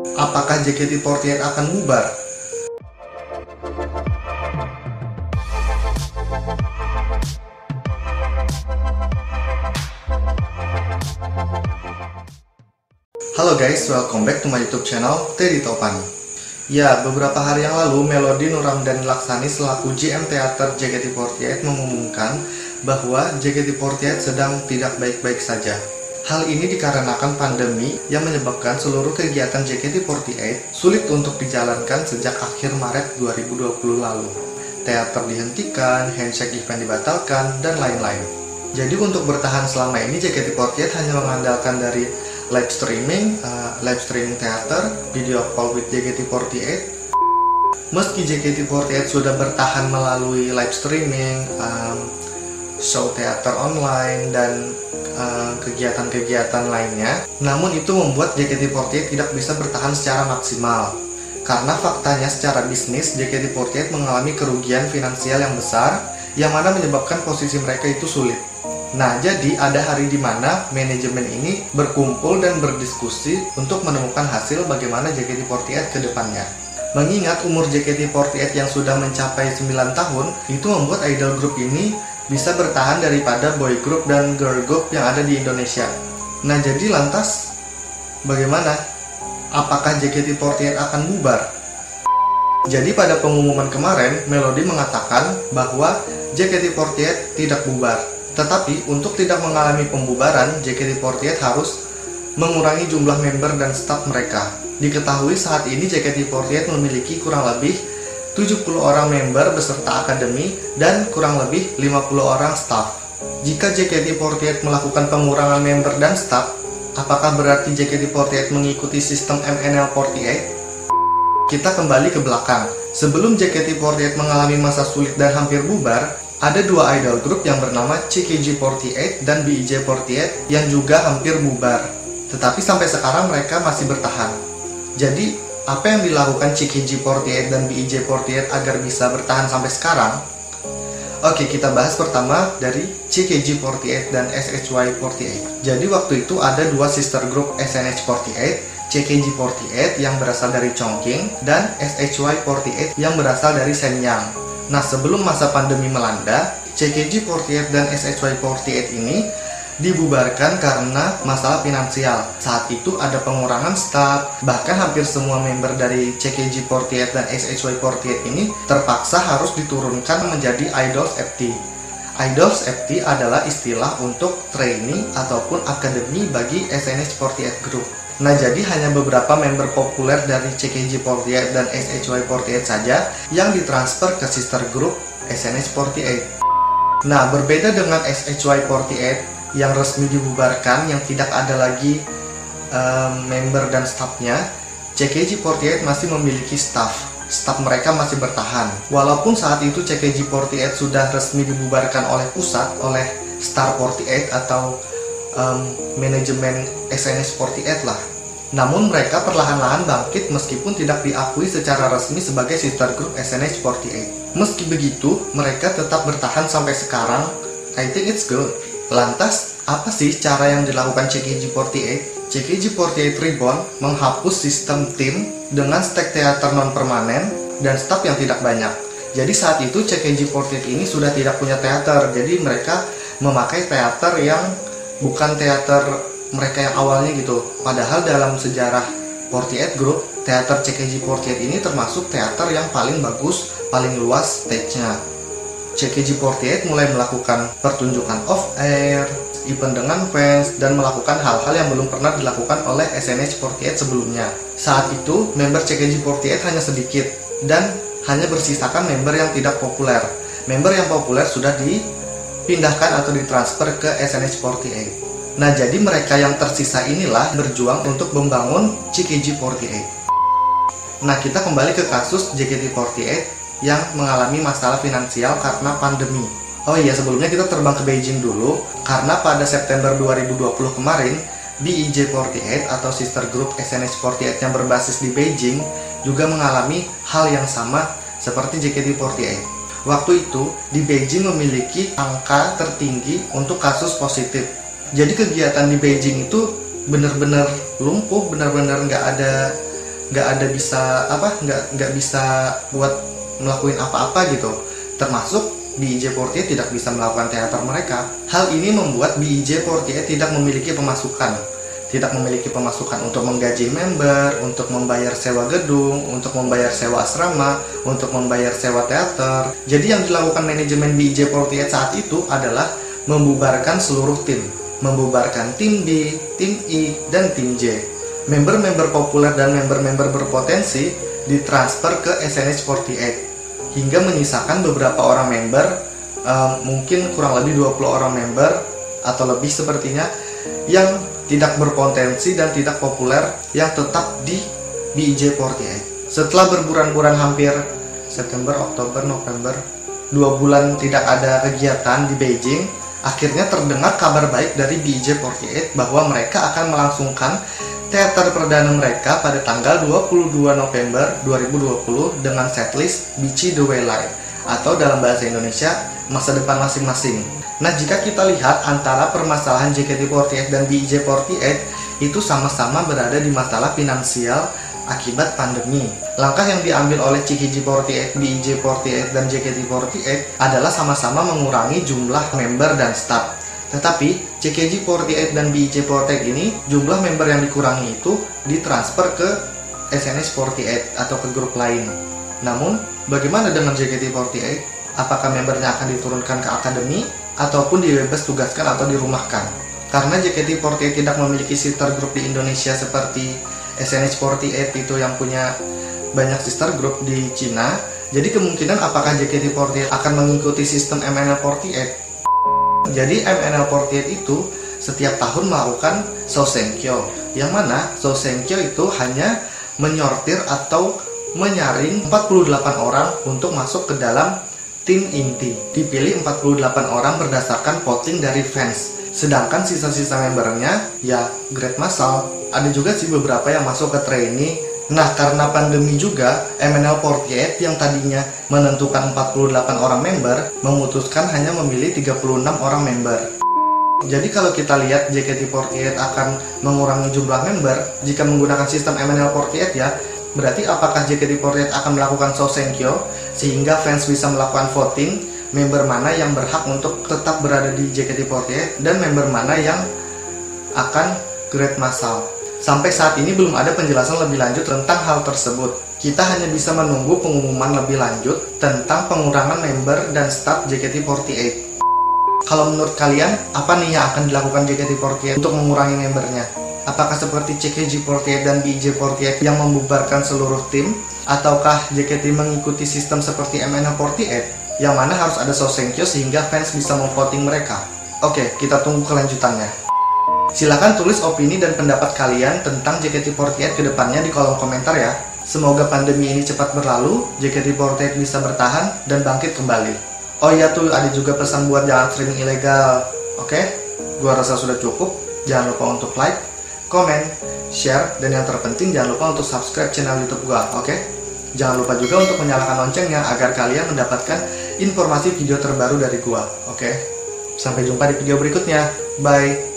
Apakah JKT48 akan bubar? Halo guys, welcome back to my YouTube channel, Teddy Topan. Ya, beberapa hari yang lalu, Melody Nurramdhani Laksani selaku GM Teater JKT48 mengumumkan bahwa JKT48 sedang tidak baik-baik saja. Hal ini dikarenakan pandemi yang menyebabkan seluruh kegiatan JKT48 sulit untuk dijalankan sejak akhir Maret 2020 lalu. Teater dihentikan, handshake event dibatalkan, dan lain-lain. Jadi untuk bertahan selama ini JKT48 hanya mengandalkan dari live streaming teater, video call with JKT48. Meski JKT48 sudah bertahan melalui live streaming, show teater online, dan kegiatan-kegiatan lainnya, namun itu membuat JKT48 tidak bisa bertahan secara maksimal. Karena faktanya secara bisnis, JKT48 mengalami kerugian finansial yang besar, yang mana menyebabkan posisi mereka itu sulit. Nah, jadi ada hari di mana manajemen ini berkumpul dan berdiskusi untuk menemukan hasil bagaimana JKT48 ke depannya. Mengingat umur JKT48 yang sudah mencapai 9 tahun, itu membuat idol group ini bisa bertahan daripada boy group dan girl group yang ada di Indonesia. Nah, jadi lantas bagaimana? Apakah JKT48 akan bubar? Jadi pada pengumuman kemarin, Melody mengatakan bahwa JKT48 tidak bubar. Tetapi untuk tidak mengalami pembubaran, JKT48 harus mengurangi jumlah member dan staf mereka. Diketahui saat ini JKT48 memiliki kurang lebih 70 orang member beserta akademi dan kurang lebih 50 orang staf. Jika JKT48 melakukan pengurangan member dan staf, apakah berarti JKT48 mengikuti sistem MNL48? Kita kembali ke belakang. Sebelum JKT48 mengalami masa sulit dan hampir bubar, ada dua idol group yang bernama CKG48 dan BEJ48 yang juga hampir bubar. Tetapi sampai sekarang mereka masih bertahan. Jadi, apa yang dilakukan CKG48 dan BEJ48 agar bisa bertahan sampai sekarang? Oke, kita bahas pertama dari CKG48 dan SHY48. Jadi waktu itu ada dua sister group SNH48, CKG48 yang berasal dari Chongqing dan SHY48 yang berasal dari Shenyang. Nah, sebelum masa pandemi melanda, CKG48 dan SHY48 ini dibubarkan karena masalah finansial. Saat itu ada pengurangan staf, bahkan hampir semua member dari CKG48 dan SHY48 ini terpaksa harus diturunkan menjadi Idols FT. Idols FT adalah istilah untuk trainee ataupun akademi bagi SNH48 Group. Nah, jadi hanya beberapa member populer dari CKG48 dan SHY48 saja yang ditransfer ke sister group SNH48. Nah, berbeda dengan SHY48 yang resmi dibubarkan, yang tidak ada lagi member dan staffnya, CKG48 masih memiliki staff. Staff mereka masih bertahan. Walaupun saat itu CKG48 sudah resmi dibubarkan oleh pusat, oleh Star48 atau manajemen SNH48 lah. Namun mereka perlahan-lahan bangkit meskipun tidak diakui secara resmi sebagai sister group SNH48. Meski begitu, mereka tetap bertahan sampai sekarang. I think it's good. Lantas, apa sih cara yang dilakukan CKG48? CKG48 Reborn menghapus sistem tim dengan stek teater non-permanen dan staf yang tidak banyak. Jadi saat itu CKG48 ini sudah tidak punya teater, jadi mereka memakai teater yang bukan teater mereka yang awalnya gitu. Padahal dalam sejarah 48 Group, teater CKG48 ini termasuk teater yang paling bagus, paling luas stage-nya. CKG48 mulai melakukan pertunjukan off-air, event dengan fans, dan melakukan hal-hal yang belum pernah dilakukan oleh SNH48 sebelumnya. Saat itu, member CKG48 hanya sedikit, dan hanya bersisakan member yang tidak populer. Member yang populer sudah dipindahkan atau ditransfer ke SNH48. Nah, jadi mereka yang tersisa inilah berjuang untuk membangun CKG48. Nah, kita kembali ke kasus JKT48 yang mengalami masalah finansial karena pandemi. Oh iya, sebelumnya kita terbang ke Beijing dulu, karena pada September 2020 kemarin, BEJ48 atau sister group SNH48 yang berbasis di Beijing juga mengalami hal yang sama seperti JKT48. Waktu itu, di Beijing memiliki angka tertinggi untuk kasus positif. Jadi kegiatan di Beijing itu benar-benar lumpuh, benar-benar nggak ada nggak ada bisa nggak bisa buat melakukan apa-apa gitu. Termasuk BEJ48 tidak bisa melakukan teater mereka. Hal ini membuat BEJ48 tidak memiliki pemasukan untuk menggaji member, untuk membayar sewa gedung, untuk membayar sewa asrama, untuk membayar sewa teater. Jadi yang dilakukan manajemen BEJ48 saat itu adalah membubarkan seluruh tim, membubarkan tim B, tim I, dan tim J. Member-member populer dan member-member berpotensi ditransfer ke SNH48 hingga menyisakan beberapa orang member, mungkin kurang lebih 20 orang member atau lebih sepertinya, yang tidak berpotensi dan tidak populer yang tetap di BEJ48. Setelah berbulan-bulan hampir September, Oktober, November, 2 bulan tidak ada kegiatan di Beijing, akhirnya terdengar kabar baik dari BEJ48 bahwa mereka akan melangsungkan teater perdana mereka pada tanggal 22 November 2020 dengan setlist Bici The Way Live, atau dalam bahasa Indonesia masa depan masing-masing. Nah, jika kita lihat antara permasalahan JKT48 dan BEJ48 itu sama-sama berada di masalah finansial akibat pandemi. Langkah yang diambil oleh CKJ48, BEJ48, dan JKT48 adalah sama-sama mengurangi jumlah member dan staff. Tetapi CKJ48 dan BEJ48 ini jumlah member yang dikurangi itu ditransfer ke SNH48 atau ke grup lain. Namun, bagaimana dengan JKT48? Apakah membernya akan diturunkan ke akademi ataupun dibebas tugaskan atau dirumahkan? Karena JKT48 tidak memiliki sister group di Indonesia seperti SNH48 itu yang punya banyak sister group di Cina. Jadi kemungkinan apakah JKT48 akan mengikuti sistem MNL48? Jadi MNL48 itu setiap tahun melakukan Sosenkyo, yang mana Sosenkyo itu hanya menyortir atau menyaring 48 orang untuk masuk ke dalam tim inti. Dipilih 48 orang berdasarkan voting dari fans. Sedangkan sisa-sisa membernya ya grade massal. Ada juga sih beberapa yang masuk ke trainee. Nah, karena pandemi juga, MNL48 yang tadinya menentukan 48 orang member memutuskan hanya memilih 36 orang member. Jadi kalau kita lihat JKT48 akan mengurangi jumlah member jika menggunakan sistem MNL48 ya, berarti apakah JKT48 akan melakukan Sosenkyo sehingga fans bisa melakukan voting member mana yang berhak untuk tetap berada di JKT48 dan member mana yang akan grade massal. Sampai saat ini belum ada penjelasan lebih lanjut tentang hal tersebut. Kita hanya bisa menunggu pengumuman lebih lanjut tentang pengurangan member dan staff JKT48. Kalau menurut kalian, apa nih yang akan dilakukan JKT48 untuk mengurangi membernya? Apakah seperti CKJ48 dan BEJ48 yang membubarkan seluruh tim? Ataukah JKT mengikuti sistem seperti MNL48 yang mana harus ada Sosenkyo sehingga fans bisa memvoting mereka? Oke, kita tunggu kelanjutannya. Silahkan tulis opini dan pendapat kalian tentang JKT48 ke depannya di kolom komentar ya. Semoga pandemi ini cepat berlalu, JKT48 bisa bertahan dan bangkit kembali. Oh iya tuh, ada juga pesan buat jangan streaming ilegal. Oke, gua rasa sudah cukup. Jangan lupa untuk like, komen, share, dan yang terpenting jangan lupa untuk subscribe channel YouTube gua, oke? Jangan lupa juga untuk menyalakan loncengnya agar kalian mendapatkan informasi video terbaru dari gua, oke? Sampai jumpa di video berikutnya. Bye.